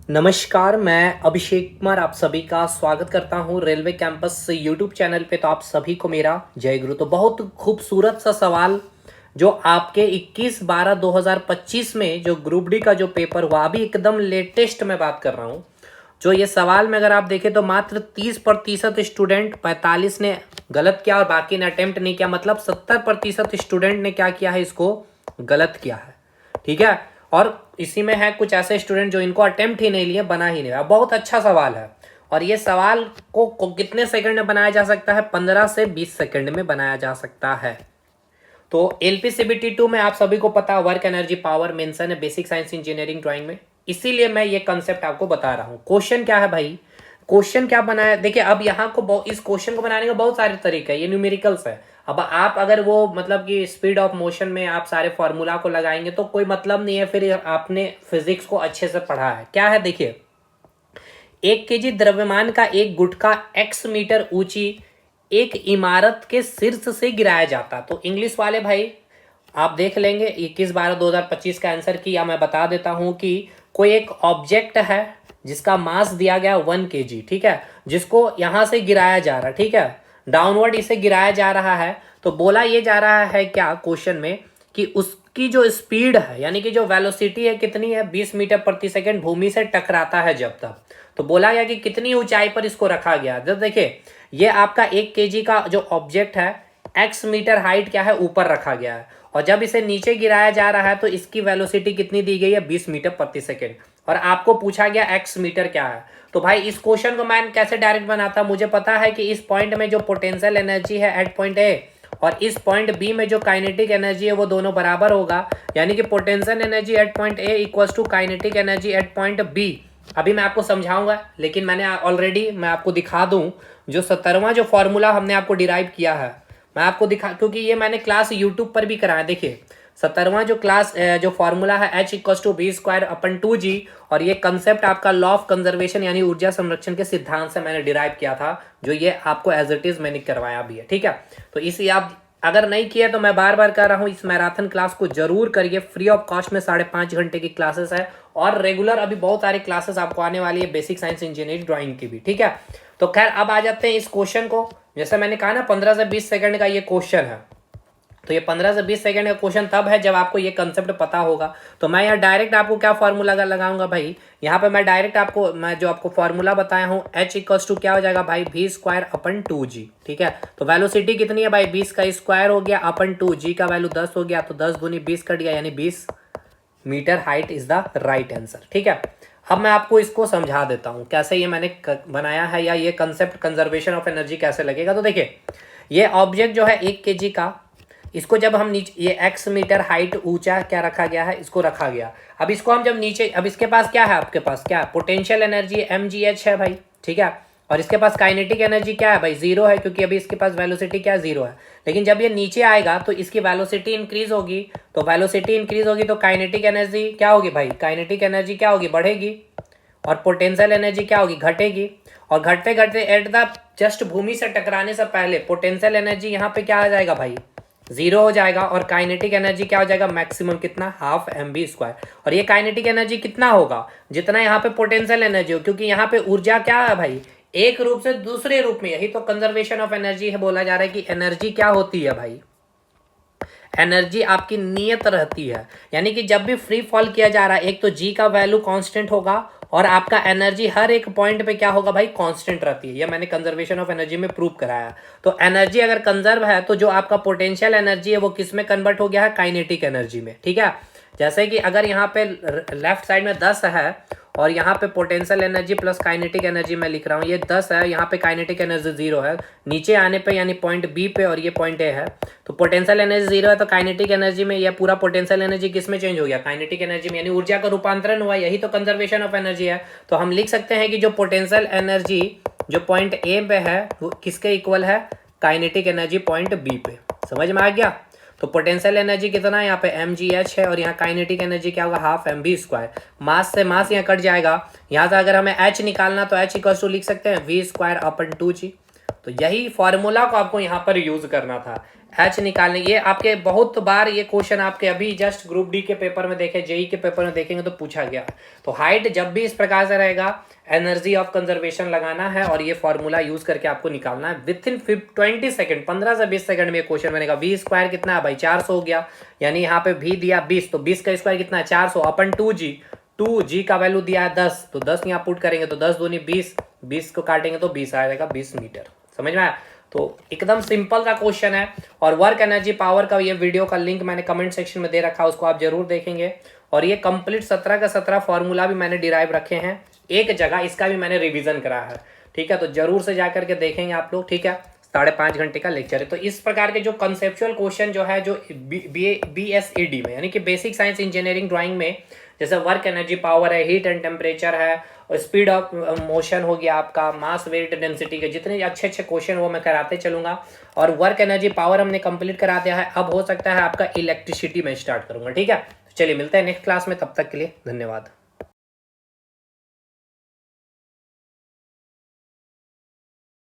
नमस्कार, मैं अभिषेक कुमार आप सभी का स्वागत करता हूं रेलवे कैंपस यूट्यूब चैनल पे। तो आप सभी को मेरा जय गुरु। तो बहुत खूबसूरत सा सवाल जो आपके 21/12/2025 में जो ग्रुप डी का जो पेपर हुआ, अभी एकदम लेटेस्ट में बात कर रहा हूं। जो ये सवाल में अगर आप देखें तो मात्र 30% स्टूडेंट, 45 ने गलत किया और बाकी ने अटेम्प्ट नहीं किया। मतलब 70% स्टूडेंट ने क्या किया है, इसको गलत किया है। ठीक है। और इसी में है कुछ ऐसे स्टूडेंट जो इनको अटेम्प्ट ही नहीं लिए, बना ही नहीं। बहुत अच्छा सवाल है। और ये सवाल को कितने सेकंड में बनाया जा सकता है? 15 से 20 सेकंड में बनाया जा सकता है। तो एलपीसीबीटी 2 में आप सभी को पता, वर्क एनर्जी पावर मेंशन है बेसिक साइंस इंजीनियरिंग ड्राइंग में। इसीलिए मैं ये कंसेप्ट आपको बता रहा हूँ। क्वेश्चन क्या है भाई? क्वेश्चन क्या बनाया, देखिए अब यहाँ को इस क्वेश्चन को बनाने का बहुत सारे तरीके हैं। ये न्यूमेरिकल्स है। अब आप अगर वो मतलब कि स्पीड ऑफ मोशन में आप सारे फॉर्मूला को लगाएंगे तो कोई मतलब नहीं है, फिर आपने फिजिक्स को अच्छे से पढ़ा है क्या है। देखिए, 1 केजी द्रव्यमान का एक गुटखा x मीटर ऊंची एक इमारत के शीर्ष से गिराया जाता। तो इंग्लिश वाले भाई आप देख लेंगे 21/12/2025 का आंसर की, या मैं बता देता हूं कि कोई एक ऑब्जेक्ट है जिसका मास दिया गया 1 kg, ठीक है, जिसको यहां से गिराया जा रहा है, ठीक है, डाउनवर्ड इसे गिराया जा रहा है। तो बोला ये जा रहा है क्या क्वेश्चन में कि उसकी जो स्पीड है, यानी कि जो वेलोसिटी है कितनी है, 20 मीटर प्रति सेकंड भूमि से टकराता है जब तक। तो बोला गया कि कितनी ऊंचाई पर इसको रखा गया। जब देखिए ये आपका 1 kg का जो ऑब्जेक्ट है, x मीटर हाइट क्या है, ऊपर रखा गया है, और जब इसे नीचे गिराया जा रहा है तो इसकी वेलोसिटी कितनी दी गई है, 20 मीटर प्रति सेकंड। और आपको पूछा गया x मीटर क्या है। तो भाई इस क्वेश्चन को मैं कैसे डायरेक्ट बनाता, मुझे पता है कि इस पॉइंट में जो पोटेंशियल एनर्जी है एट पॉइंट ए और इस पॉइंट बी में जो काइनेटिक एनर्जी है वो दोनों बराबर होगा। यानी कि potential energy at point A equals to kinetic energy at point B. अभी मैं आपको समझाऊंगा, लेकिन मैंने ऑलरेडी मैं आपको दिखा दूं जो 17वां जो फॉर्मूला हमने आपको डिराइव किया है, मैं आपको दिखा, क्योंकि ये मैंने क्लास यूट्यूब पर भी कराया। देखिए 17वां जो क्लास जो फॉर्मूला है H=v²/2g, और ये कंसेप्ट आपका लॉ ऑफ कंजर्वेशन यानी ऊर्जा संरक्षण के सिद्धांत से मैंने डिराइव किया था, जो ये आपको एज इट इज मैंने करवाया भी है। ठीक है, तो इसे आप अगर नहीं किया तो मैं बार बार कर रहा हूँ, इस मैराथन क्लास को जरूर करिए। फ्री ऑफ कॉस्ट में 5.5 घंटे की क्लासेस है, और रेगुलर अभी बहुत सारी क्लासेस आपको आने वाली है बेसिक साइंस इंजीनियरिंग ड्राइंग की भी। ठीक है, तो खैर अब आ जाते हैं इस क्वेश्चन को। जैसे मैंने कहा ना 15 से 20 सेकंड का ये क्वेश्चन है। तो ये 15 से 20 सेकंड का क्वेश्चन तब है जब आपको ये कंसेप्ट पता होगा। तो मैं यहाँ डायरेक्ट आपको क्या फॉर्मूला लगाऊंगा भाई, यहाँ पे मैं डायरेक्ट आपको मैं जो आपको फॉर्मूला बताया हूँ H= क्या हो जाएगा भाई, v²/2g। ठीक है, तो वेलोसिटी कितनी है भाई, 20 का स्क्वायर हो गया अपन 2g का वैल्यू 10 हो गया, तो 10 दूनी 20 कट गया, यानी 20 metre height is the right answer. ठीक है, अब मैं आपको इसको समझा देता हूँ कैसे ये मैंने बनाया है, या ये कंसेप्ट कंजर्वेशन ऑफ एनर्जी कैसे लगेगा। तो देखिए ये ऑब्जेक्ट जो है 1 kg का, इसको जब हम नीचे, ये x मीटर हाइट ऊंचा क्या रखा गया है, इसको रखा गया। अब इसको हम जब नीचे, अब इसके पास क्या है, आपके पास क्या है, पोटेंशियल एनर्जी mgh है भाई। ठीक है, और इसके पास काइनेटिक एनर्जी क्या है भाई, 0 है, क्योंकि अभी इसके पास वेलोसिटी क्या है, 0 है। लेकिन जब ये नीचे आएगा तो इसकी वेलोसिटी इंक्रीज होगी, तो वेलोसिटी इंक्रीज होगी तो काइनेटिक एनर्जी क्या होगी भाई, काइनेटिक एनर्जी क्या होगी, बढ़ेगी, और पोटेंशियल एनर्जी क्या होगी, घटेगी। और घटते घटते एट द जस्ट भूमि से टकराने से पहले पोटेंशियल एनर्जी यहाँ पे क्या आ जाएगा भाई, 0 हो जाएगा, और काइनेटिक एनर्जी क्या हो जाएगा, मैक्सिमम कितना, ½ mv²। और ये काइनेटिक एनर्जी कितना होगा, जितना यहाँ पे पोटेंशियल एनर्जी हो, क्योंकि यहाँ पे ऊर्जा क्या है भाई, एक रूप से दूसरे रूप में। यही तो कंजर्वेशन ऑफ एनर्जी है, बोला जा रहा है कि एनर्जी क्या होती है भाई, एनर्जी आपकी नियत रहती है। यानी कि जब भी फ्री फॉल किया जा रहा है, एक तो जी का वैल्यू कांस्टेंट होगा, और आपका एनर्जी हर एक पॉइंट पे क्या होगा भाई, कांस्टेंट रहती है। यह मैंने कंजर्वेशन ऑफ एनर्जी में प्रूव कराया। तो एनर्जी अगर कंजर्व है तो जो आपका पोटेंशियल एनर्जी है वो किस में कन्वर्ट हो गया है, काइनेटिक एनर्जी में। ठीक है, जैसे कि अगर यहाँ पे लेफ्ट साइड में 10 है, और यहाँ पे potential energy plus kinetic energy मैं लिख रहा हूँ, ये 10 है, यहाँ पे काइनेटिक एनर्जी 0 है, नीचे आने पे यानी पॉइंट बी पे, और ये पॉइंट ए है, तो पोटेंशियल एनर्जी 0 है, तो काइनेटिक एनर्जी में यह पूरा पोटेंशियल एनर्जी किस में चेंज हो गया, काइनेटिक एनर्जी में, यानी ऊर्जा का रूपांतरण हुआ। यही तो कंजर्वेशन ऑफ एनर्जी है। तो हम लिख सकते हैं कि जो पोटेंशियल एनर्जी जो पॉइंट ए पे है वो किसके इक्वल है, काइनेटिक एनर्जी पॉइंट बी पे। समझ में आ गया। तो पोटेंशियल एनर्जी कितना है यहाँ पे, mgh है, और यहाँ काइनेटिक एनर्जी क्या होगा, ½ mv²। मास से मास यहाँ कट जाएगा, यहाँ से अगर हमें h निकालना तो h लिख सकते हैं v²/2g। तो यही फॉर्मूला को आपको यहाँ पर यूज करना था। एच निकालने, ये आपके बहुत बार ये क्वेश्चन आपके अभी जस्ट ग्रुप डी के पेपर में देखे, जेई के पेपर में देखेंगे तो पूछा गया। तो हाइट जब भी इस प्रकार से रहेगा, एनर्जी ऑफ कंजर्वेशन लगाना है और ये फॉर्मूला यूज करके आपको निकालना है विथ इन 20 सेकंड, 15 से 20 सेकंड में ये क्वेश्चन बनेगा। वी स्क्वायर कितना है भाई, 400 हो गया, यानी यहाँ पे भी दिया 20, तो 20 का स्क्वायर कितना है 400 अपन 2g का वैल्यू दिया है 10, तो 10 यहाँ पुट करेंगे तो 10 दूनी 20, 20 को काटेंगे तो 20 आ जाएगा, 20 मीटर। समझ में आया? तो एकदम सिंपल सा क्वेश्चन है। और वर्क एनर्जी पावर का ये वीडियो का लिंक मैंने कमेंट सेक्शन में दे रखा है, उसको आप जरूर देखेंगे। और ये कंप्लीट 17 का 17 फॉर्मूला भी मैंने डिराइव रखे हैं एक जगह, इसका भी मैंने रिवीजन करा है। ठीक है, तो जरूर से जाकर के देखेंगे आप लोग। ठीक है, 5.5 घंटे का लेक्चर है। तो इस प्रकार के जो कंसेप्चुअल क्वेश्चन जो है, जो BSED में यानी कि बेसिक साइंस इंजीनियरिंग ड्राइंग में, जैसे वर्क एनर्जी पावर है, हीट एंड टेम्परेचर है, और स्पीड ऑफ मोशन हो गया आपका, मास वेट डेंसिटी के जितने अच्छे अच्छे क्वेश्चन वो मैं कराते चलूंगा। और वर्क एनर्जी पावर हमने कंप्लीट करा दिया है, अब हो सकता है आपका इलेक्ट्रिसिटी में स्टार्ट करूंगा। ठीक है, तो चलिए मिलते हैं नेक्स्ट क्लास में, तब तक के लिए धन्यवाद।